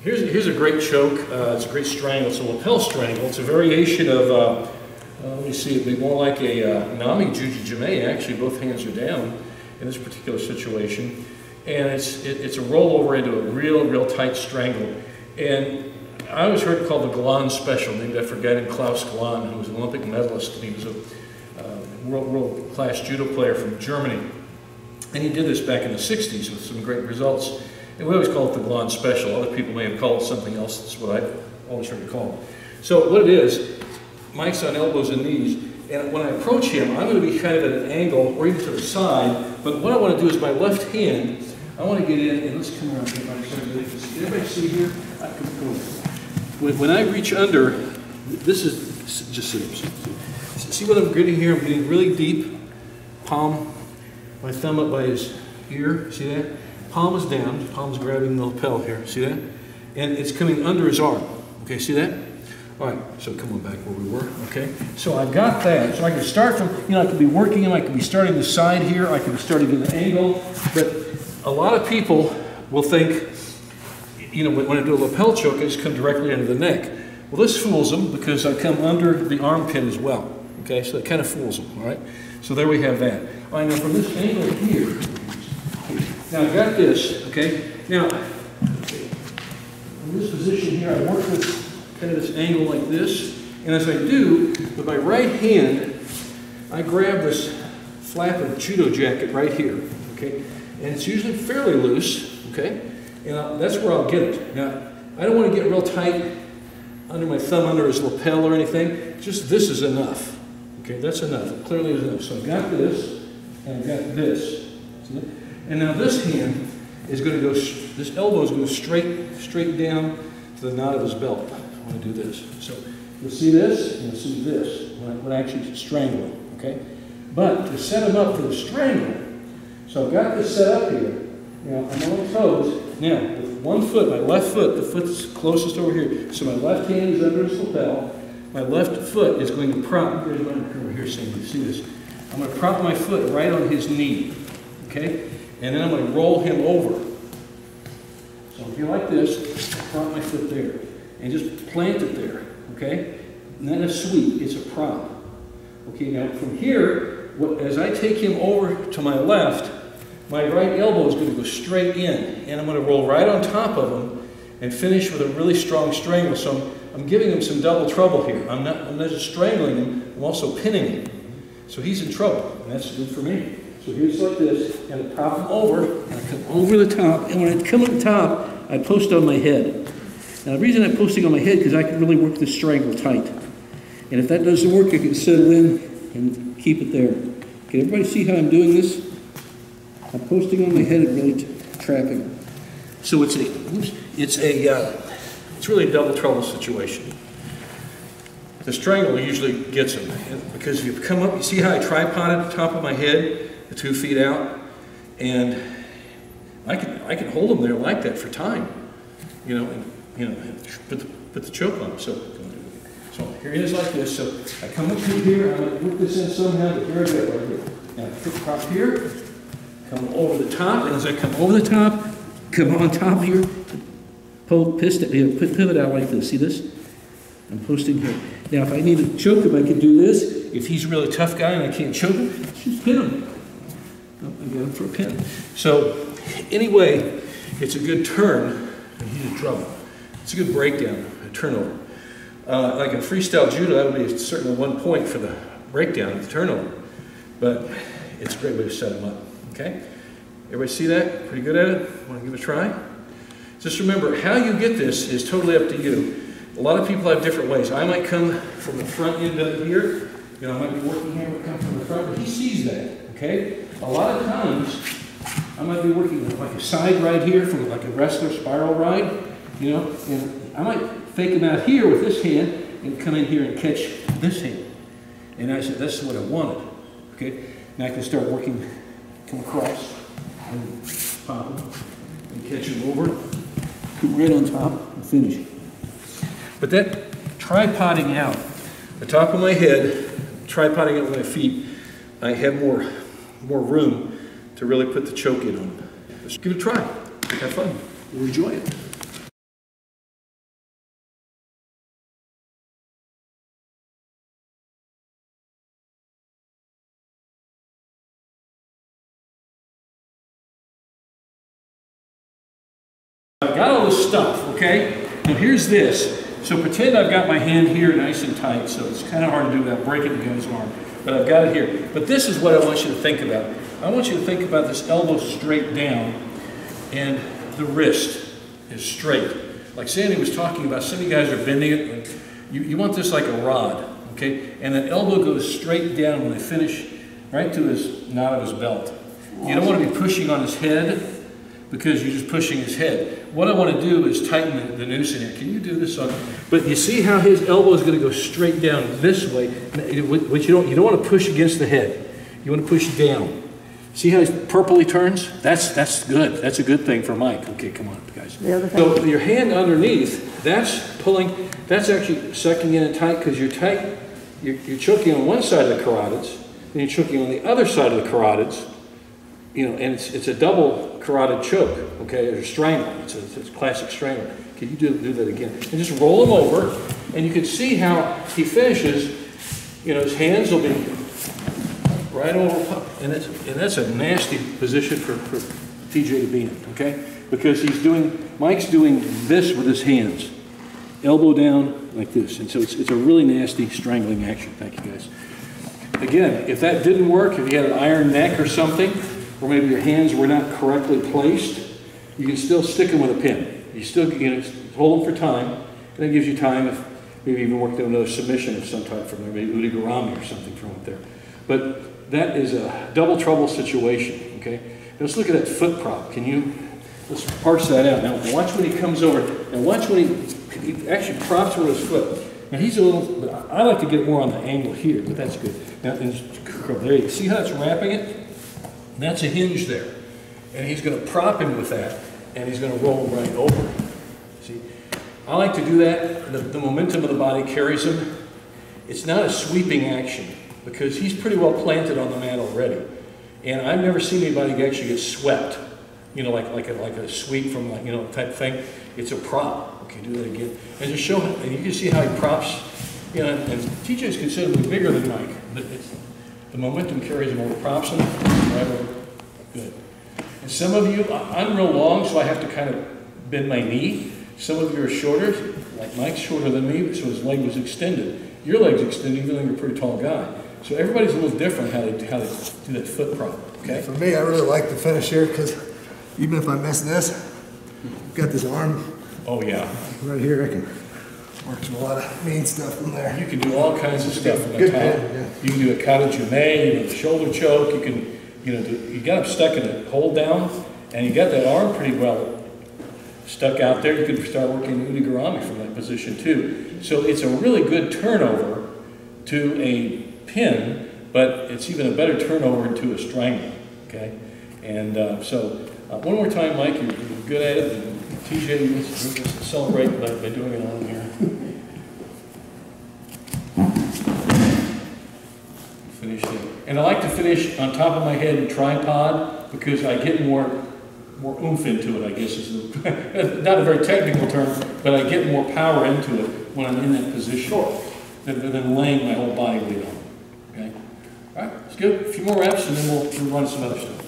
Here's a great choke. It's a great strangle. It's a lapel strangle. It's a variation of, let me see, it'd be more like a Nami Juji Jime. Actually, both hands are down in this particular situation. And it's a rollover into a real tight strangle. And I always heard it called the Glahn special, named after a guy named Glahn, who was an Olympic medalist. And he was a world-class judo player from Germany. And he did this back in the 60s with some great results. And we always call it the Glahn special. Other people may have called it something else. That's what I've always heard it called. So what it is, Mike's on elbows and knees. And when I approach him, I'm going to be kind of at an angle or even to the side. But what I want to do is my left hand, I want to get in, and let's come around here. Can everybody see here? When I reach under, this is just see what I'm getting here? I'm getting really deep. Palm, my thumb up by his ear. See that? Palm is down. Palm's grabbing the lapel here. See that? And it's coming under his arm. Okay, see that? All right, so come on back where we were. Okay, so I've got that. So I can start from, I could be working him. I could be starting the side here. I could be starting in the angle. But a lot of people will think, when I do a lapel choke, I just come directly under the neck. Well, this fools them because I come under the armpit as well. Okay, so that kind of fools them, all right? So there we have that. All right, now from this angle here, now I've got this, okay? Now, in this position here, I work with kind of this angle like this, and as I do, with my right hand, I grab this flap of judo jacket right here, okay? And it's usually fairly loose, okay? And that's where I'll get it. Now, I don't want to get real tight under my thumb, under his lapel or anything. Just this is enough. Okay, that's enough. It clearly is enough. So I've got this, and I've got this. And now this hand is going to go, this elbow is going to straight down to the knot of his belt. I want to do this. So you'll see this, and you'll see this when I actually strangle him, okay? But to set him up for the strangle, so I've got this set up here. Now, I'm on my toes. Now, with one foot, my left foot, the foot's closest over here. So my left hand is under his lapel. My left foot is going to prop, here's my over here, so you can see this. I'm going to prop my foot right on his knee, okay? And then I'm going to roll him over. So if you're like this, I prop my foot there. And just plant it there, okay? Not a sweep, it's a prop. Okay, now from here, as I take him over to my left, my right elbow is going to go straight in, and I'm going to roll right on top of him and finish with a really strong strangle. So I'm giving him some double trouble here. I'm not just strangling him, I'm also pinning him. So he's in trouble, and that's good for me. So here's like this, and I prop him over, and I come over the top, and when I come on the top, I post on my head. Now the reason I'm posting on my head, because I can really work this strangle tight. And if that doesn't work, I can settle in and keep it there. Can everybody see how I'm doing this? I'm posting on my head and really trapping. So it's really a double trouble situation. The strangle usually gets him, because if you come up, you see how I tripoded the top of my head, the 2 feet out, and I can hold him there like that for time, and put the choke on him. So here it is like this. So I come up through here, I'm going to work this in somehow, but here I go, right here. Now I put the prop here. Come over the top, and as I come over the top, come on top here, pivot out like this. See this? I'm posting here. Now, if I need to choke him, I can do this. If he's a really tough guy and I can't choke him, just pin him. Oh, I got him for a pin. So, anyway, it's a good turn, and he's in trouble. It's a good breakdown, a turnover. Like in freestyle judo, that would be certainly 1 point for the breakdown, the turnover. But it's a great way to set him up. Okay? Everybody see that? Pretty good at it? Want to give it a try? Just remember, how you get this is totally up to you. A lot of people have different ways. I might come from the front end of it here. I might be working here, but come from the front, but he sees that. Okay? A lot of times, I might be working like a side ride here from like a wrestler spiral ride, and I might fake him out here with this hand and come in here and catch this hand. And I said, that's what I wanted. Okay? Now I can start working, come across, and pop him, and catch him over, come right on top, and finish. But that tripoding out, the top of my head, tripoding out my feet, I have more room to really put the choke in on. Just give it a try. Have fun. You'll enjoy it. got all this stuff, okay? Now here's this. So pretend I've got my hand here nice and tight, so it's kind of hard to do without breaking the guy's arm. But I've got it here. But this is what I want you to think about. I want you to think about this elbow straight down, and the wrist is straight. Like Sandy was talking about, some of you guys are bending it. Like you want this like a rod, okay? And that elbow goes straight down when they finish, right to his knot of his belt. You don't want to be pushing on his head, because you're just pushing his head. What I want to do is tighten the noose in here. Can you do this on? But you see how his elbow is going to go straight down this way, which you don't want to push against the head. You want to push down. See how his purpley turns? That's good. That's a good thing for Mike. Okay, come on, guys. So your hand underneath, that's pulling. That's actually sucking in and tight, because you're tight. You're choking on one side of the carotids, then you're choking on the other side of the carotids. You know, and it's a double carotid choke, okay, or strangle. It's a classic strangle. Can you do that again? And just roll him over, and you can see how he finishes. You know, his hands will be right over, and that's a nasty position for TJ to be in, okay? Because Mike's doing this with his hands, elbow down like this, and so it's a really nasty strangling action. Thank you, guys. Again, if that didn't work, if you had an iron neck or something, or maybe your hands were not correctly placed, you can still stick them with a pin. You still, hold them for time, and that gives you time if maybe even work down another submission of some type from there, maybe udigarami or something from up there. But that is a double trouble situation, okay? Now let's look at that foot prop. Let's parse that out. Now watch when he comes over, and watch when he actually props with his foot. Now he's a little, but I like to get more on the angle here, but that's good. Now, there you see how it's wrapping it? That's a hinge there. And he's going to prop him with that, and he's going to roll right over. See? I like to do that. The momentum of the body carries him. It's not a sweeping action, because he's pretty well planted on the mat already. And I've never seen anybody actually get swept, like a sweep from, type thing. It's a prop. Okay, do that again. And just show him, and you can see how he props, and TJ is considerably bigger than Mike. But the momentum carries him over, props him right over. Good. And some of you, I'm real long, so I have to kind of bend my knee. Some of you are shorter, like Mike's shorter than me, so his leg was extended. Your leg's extended, even though you're a pretty tall guy. So everybody's a little different how they do that foot prop. Okay. For me, I really like the finish here, because even if I miss this, I've got this arm. Oh yeah. Right here, I can work some a lot of mean stuff from there. You can do all kinds of stuff from the top. Yeah. You can do a kata Jime, you can do a shoulder choke, you can, you got him stuck in a hold down, and you got that arm pretty well stuck out there. You can start working udigarami from that position too. So it's a really good turnover to a pin, but it's even a better turnover to a strangle, okay? And one more time, Mike, you're good at it. And TJ, let's celebrate by doing it on here. Finish it. And I like to finish on top of my head in tripod, because I get more oomph into it, I guess is not a very technical term, but I get more power into it when I'm in that position than laying my whole body weight on it. Okay? All right, let's go a few more reps, and then we'll run some other stuff.